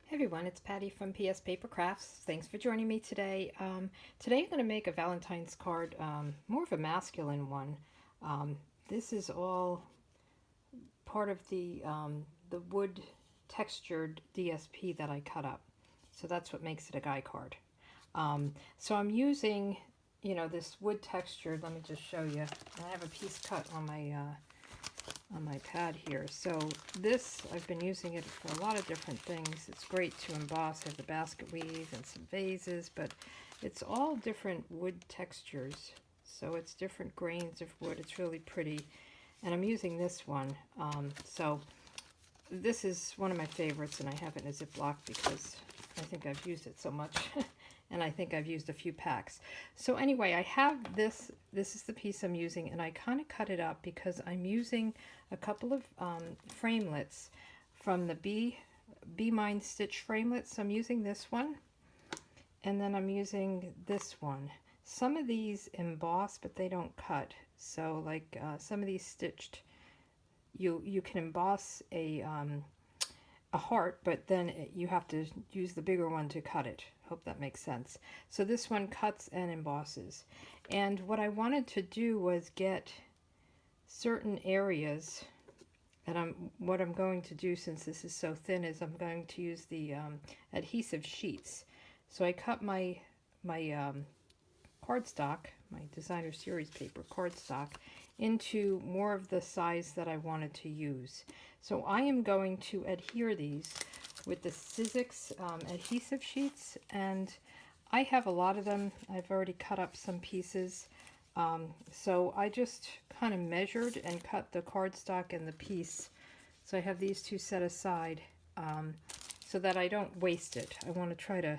Hey everyone, it's Patty from PS Paper Crafts. Thanks for joining me today. Today I'm going to make a Valentine's card, more of a masculine one. This is all part of the wood textured DSP that I cut up. So that's what makes it a guy card. So I'm using, this wood textured. Let me just show you. I have a piece cut on my pad here. So this, I've been using it for a lot of different things. It's great to emboss. I have the basket weave and some vases, but it's all different wood textures. So it's different grains of wood. It's really pretty. And I'm using this one. So this is one of my favorites, and I have it in a Ziploc because I think I've used it so much. And I think I've used a few packs. So anyway, I have this. This is the piece I'm using, and I kind of cut it up because I'm using a couple of framelits from the Be Mine Stitch framelits. So I'm using this one, and then I'm using this one. Some of these emboss, but they don't cut. So like some of these stitched, you can emboss a heart, but then you have to use the bigger one to cut it. Hope that makes sense. So this one cuts and embosses. And what I wanted to do was get certain areas, and what I'm going to do, since this is so thin, is I'm going to use the adhesive sheets. So I cut my cardstock, my designer series paper cardstock, into more of the size that I wanted to use. So I am going to adhere these with the Sizzix adhesive sheets, and I have a lot of them. I've already cut up some pieces. So I just kind of measured and cut the cardstock and the piece. So I have these two set aside so that I don't waste it. I want to try to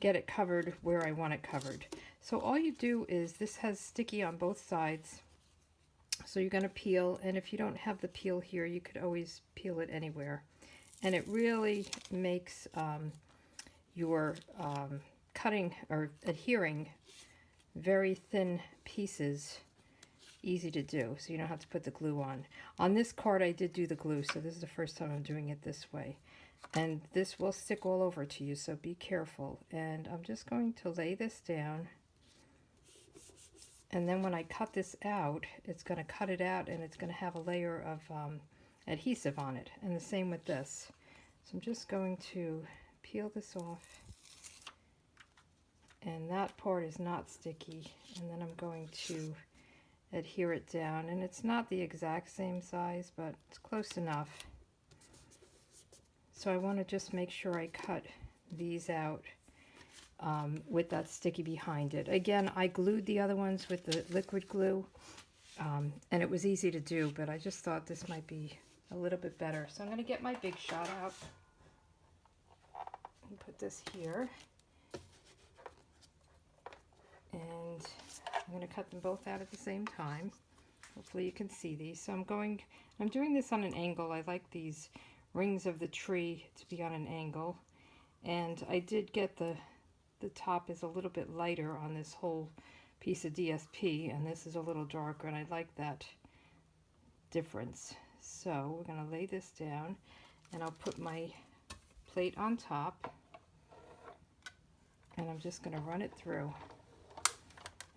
get it covered where I want it covered. So all you do is, this has sticky on both sides. So you're going to peel, and if you don't have the peel here, you could always peel it anywhere. And it really makes your cutting or adhering very thin pieces easy to do, so you don't have to put the glue on. On this card I did do the glue, so this is the first time I'm doing it this way. And this will stick all over to you, so be careful. And I'm just going to lay this down. And then when I cut this out, it's going to cut it out, and it's going to have a layer of adhesive on it. And the same with this. So I'm just going to peel this off. And that part is not sticky. And then I'm going to adhere it down. And it's not the exact same size, but it's close enough. So I want to just make sure I cut these out with that sticky behind it. Again, I glued the other ones with the liquid glue, and it was easy to do, but I just thought this might be a little bit better. So I'm going to get my Big Shot out and put this here. And I'm going to cut them both out at the same time. Hopefully you can see these. So I'm doing this on an angle. I like these rings of the tree to be on an angle. And I did get the top is a little bit lighter on this whole piece of DSP, and this is a little darker, and I like that difference. So we're going to lay this down, and I'll put my plate on top, and I'm just going to run it through.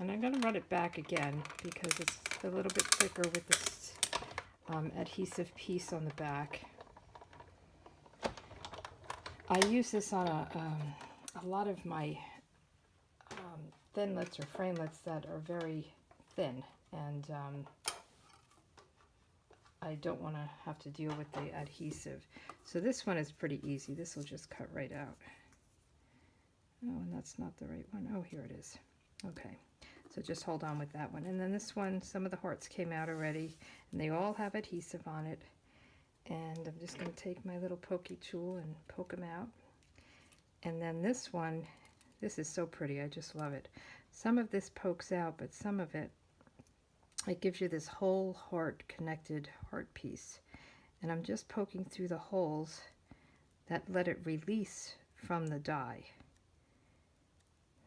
And I'm going to run it back again because it's a little bit thicker with this adhesive piece on the back. I use this on a lot of my thinlits or framelits that are very thin, and I don't want to have to deal with the adhesive. So this one is pretty easy. This will just cut right out. Oh, and that's not the right one. Oh, here it is. Okay, so just hold on with that one. And then this one, some of the hearts came out already, and they all have adhesive on it. And I'm just going to take my little pokey tool and poke them out. And then this one, this is so pretty. I just love it. Some of this pokes out, but some of it gives you this whole heart connected heart piece. And I'm just poking through the holes that let it release from the die.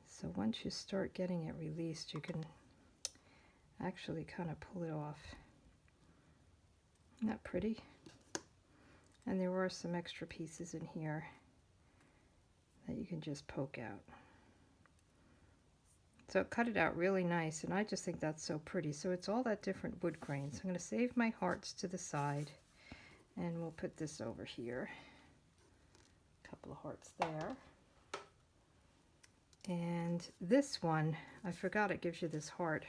So once you start getting it released, you can actually kind of pull it off. Isn't that pretty? And there were some extra pieces in here. that you can just poke out. So cut it out really nice, and I just think that's so pretty. So it's all that different wood grain. So I'm going to save my hearts to the side, and we'll put this over here. A couple of hearts there. And this one, I forgot it gives you this heart.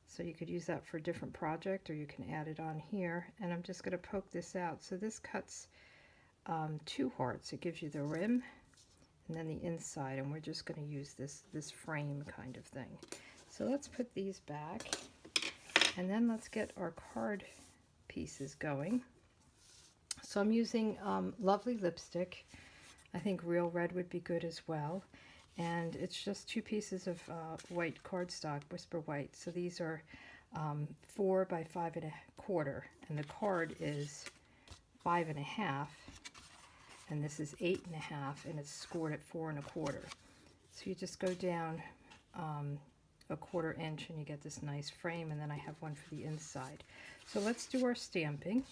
So you could use that for a different project, or you can add it on here. And I'm just going to poke this out. So this cuts 2 hearts. It gives you the rim and then the inside, and we're just going to use this frame kind of thing. So let's put these back, and then let's get our card pieces going. So I'm using Lovely lipstick. I think Real Red would be good as well. And it's just 2 pieces of white cardstock, Whisper White. So these are 4 by 5 1/4, and the card is 5 1/2, and this is 8 1/2, and it's scored at 4 1/4. So you just go down a 1/4 inch, and you get this nice frame. And then I have one for the inside. So let's do our stamping.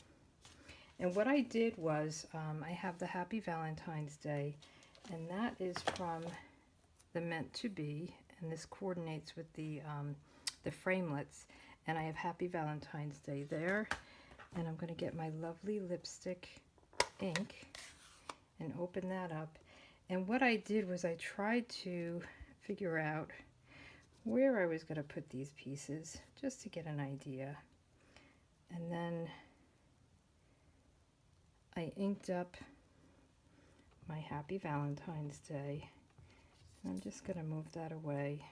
And what I did was I have the Happy Valentine's Day, and that is from the Meant to Be, and this coordinates with the framelets, and I have Happy Valentine's Day there. And I'm going to get my Lovely lipstick ink and open that up. And what I did was I tried to figure out where I was going to put these pieces, just to get an idea. And then I inked up my Happy Valentine's Day. I'm just going to move that away.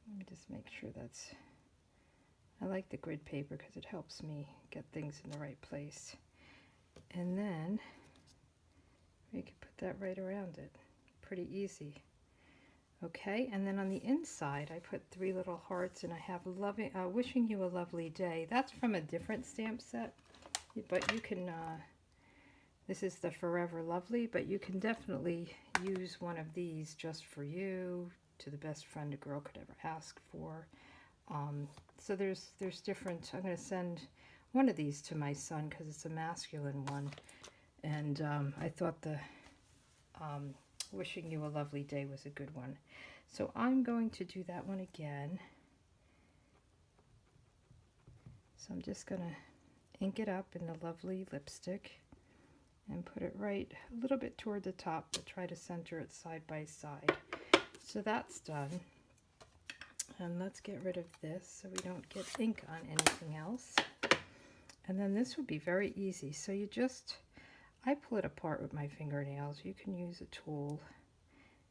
Let me just make sure that's... I like the grid paper because it helps me get things in the right place. And then we can put that right around it. Pretty easy. Okay, and then on the inside I put 3 little hearts, and I have Wishing You a Lovely Day. That's from a different stamp set, but you can... this is the Forever Lovely, but you can definitely use one of these just for you, to the best friend a girl could ever ask for. So there's different... I'm going to send one of these to my son because it's a masculine one. And I thought the Wishing You a Lovely Day was a good one. So I'm going to do that one again. So I'm just going to ink it up in the Lovely lipstick and put it right a little bit toward the top, but try to center it side by side. So that's done. And let's get rid of this so we don't get ink on anything else. And then this would be very easy. So you just, I pull it apart with my fingernails. You can use a tool,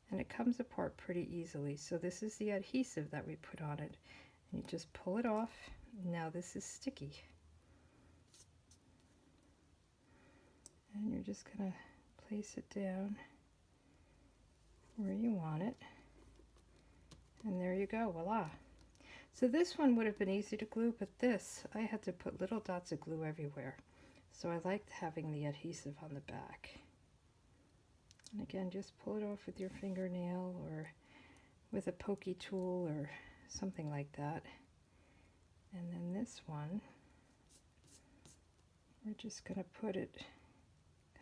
and it comes apart pretty easily. So this is the adhesive that we put on it. And you just pull it off. Now this is sticky. And you're just going to place it down where you want it. And there you go, voila. So this one would have been easy to glue, but this, I had to put little dots of glue everywhere. So I liked having the adhesive on the back. And again, just pull it off with your fingernail or with a pokey tool or something like that. And then this one, we're just going to put it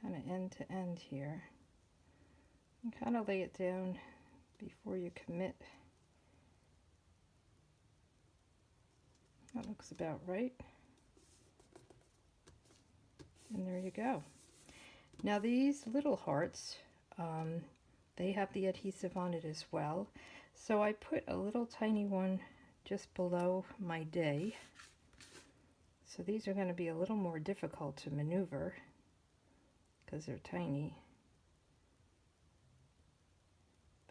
kind of end to end here. And kind of lay it down before you commit. That looks about right. And there you go. Now these little hearts, they have the adhesive on it as well. So I put a little tiny one just below my day. So these are going to be a little more difficult to maneuver because they're tiny.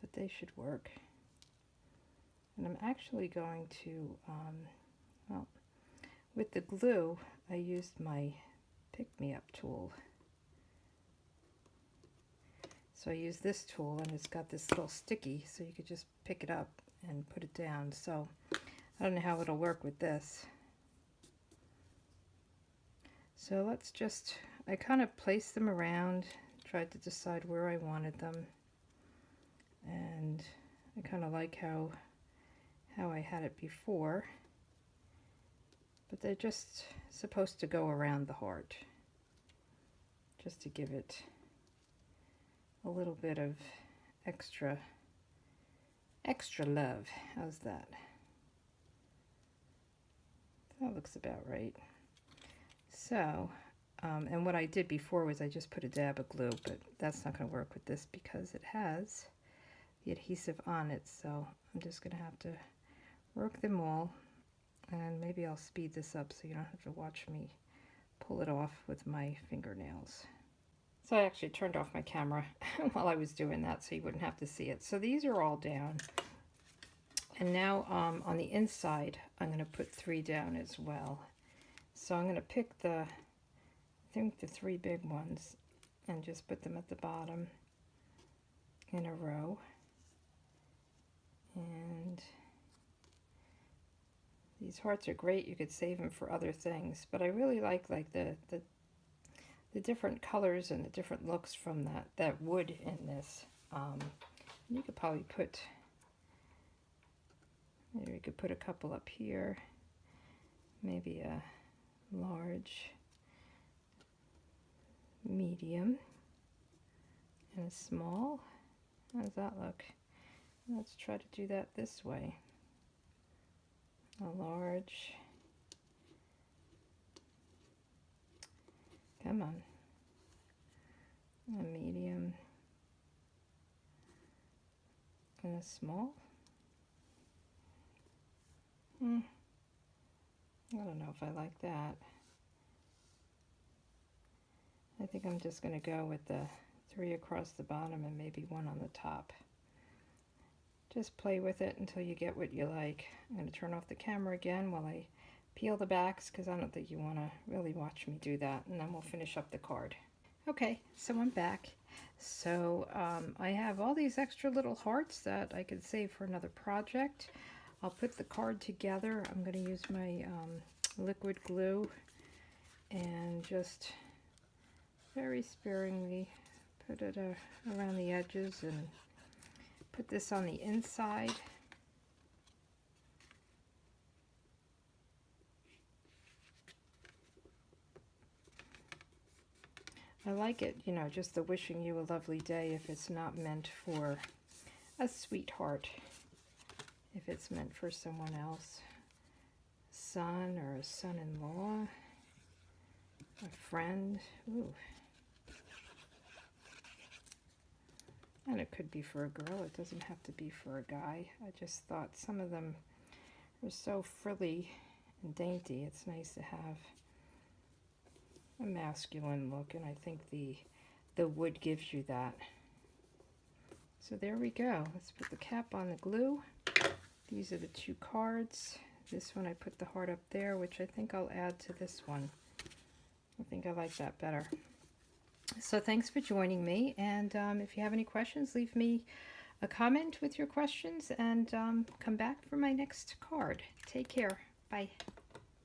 But they should work. And I'm actually going to, well, with the glue, I used my pick-me-up tool. So I use this tool, and it's got this little sticky, so you could just pick it up and put it down. So I don't know how it'll work with this. So let's just, I kind of placed them around, tried to decide where I wanted them. And I kind of like how I had it before. But they're just supposed to go around the heart, just to give it a little bit of extra love. How's that? That looks about right. So, and what I did before was I just put a dab of glue, but that's not going to work with this because it has the adhesive on it. So I'm just going to have to work them all, and maybe I'll speed this up so you don't have to watch me pull it off with my fingernails. So I actually turned off my camera while I was doing that so you wouldn't have to see it. So these are all down. And now on the inside, I'm going to put 3 down as well. So I'm going to pick I think the 3 big ones and just put them at the bottom in a row. And these hearts are great. You could save them for other things, but I really like the different colors and the different looks from that wood in this. You could probably put, maybe we could put a couple up here, maybe a large, medium, and a small. How does that look? Let's try to do that this way. A large, come on, a medium, and a small. I don't know if I like that. I think I'm just going to go with the 3 across the bottom and maybe 1 on the top. Just play with it until you get what you like. I'm going to turn off the camera again while I peel the backs because I don't think you want to really watch me do that, and then we'll finish up the card. Okay, so I'm back. So I have all these extra little hearts that I could save for another project. I'll put the card together. I'm going to use my liquid glue and just very sparingly put it around the edges and put this on the inside. I like it, you know, just the wishing you a lovely day if it's not meant for a sweetheart. If it's meant for someone else, a son or a son-in-law, a friend. Ooh. And it could be for a girl. It doesn't have to be for a guy. I just thought some of them are so frilly and dainty. It's nice to have a masculine look, and I think the wood gives you that. So there we go. Let's put the cap on the glue. These are the 2 cards. This one I put the heart up there, which I think I'll add to this one. I think I like that better. So thanks for joining me, and if you have any questions, leave me a comment with your questions, and come back for my next card. Take care. Bye.